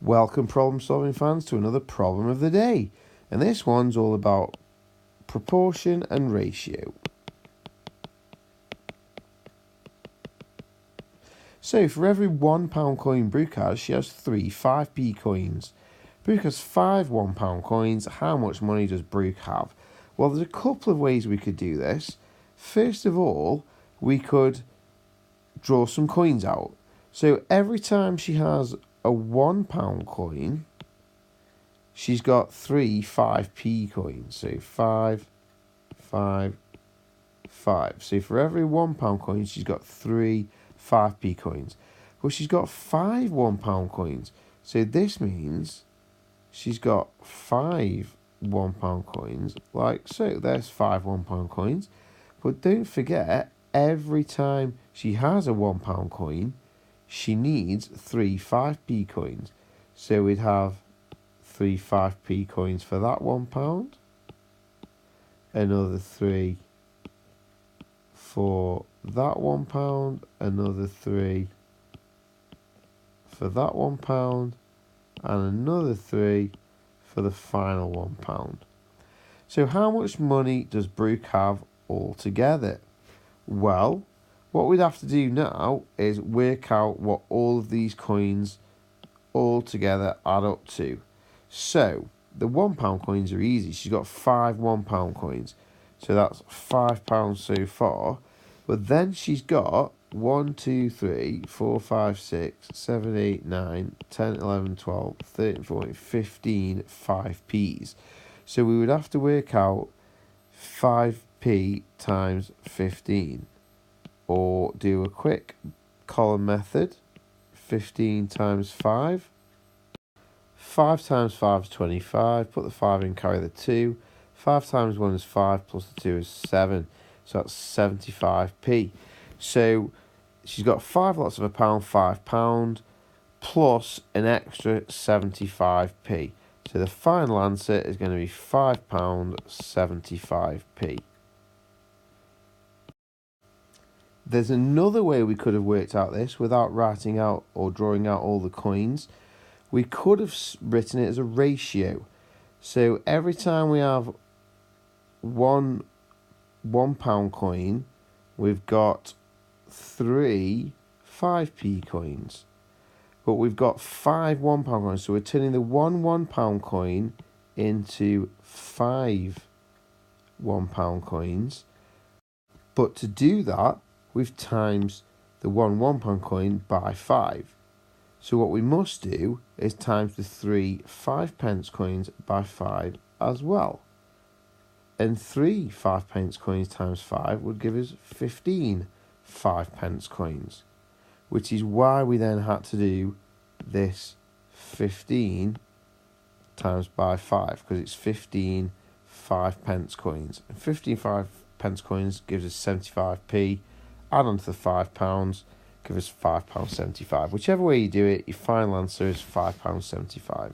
Welcome, problem solving fans, to another problem of the day. And this one's all about proportion and ratio. So for every £1 coin Brooke has, she has 3 5p coins. Brooke has 5 £1 coins. How much money does Brooke have? Well, there's a couple of ways we could do this. First of all, we could draw some coins out. So every time she has a £1 coin, she's got 3 5p coins. So 5, 5, 5. So for every £1 coin, she's got 3 5p coins. Well, she's got 5 £1 coins. So this means she's got 5 £1 coins, like so. There's 5 £1 coins. But don't forget, every time she has a £1 coin, she needs 3 5p coins. So we'd have 3 5p coins for that £1, another 3 for that £1, another 3 for that £1, and another 3 for the final £1. So how much money does Brooke have altogether? Well, what we'd have to do now is work out what all of these coins all together add up to. So the £1 coins are easy. She's got 5 £1 coins. So that's £5 so far. But then she's got 1, 2, 3, 4, 5, 6, 7, 8, 9, 10, 11, 12, 13, 14, 15 5p's. So we would have to work out 5p times 15. Or do a quick column method. 15 times 5. 5 times 5 is 25. Put the 5 in, carry the 2. 5 times 1 is 5, plus the 2 is 7. So that's 75p. So she's got 5 lots of £1, £5, plus an extra 75p. So the final answer is going to be £5, 75p. There's another way we could have worked out this without writing out or drawing out all the coins. We could have written it as a ratio. So every time we have one £1 coin, we've got 3 5p coins. But we've got 5 £1 coins. So we're turning the one £1 coin into 5 £1 coins. But to do that, we've times the one £1 coin by 5. So what we must do is times the 3 5p coins by 5 as well. And 3 5p coins times 5 would give us 15 5p coins, which is why we then had to do this 15 times by 5, because it's 15 5p coins. And 15 5p coins gives us 75p. Add on to the £5, give us £5.75. Whichever way you do it, your final answer is £5.75.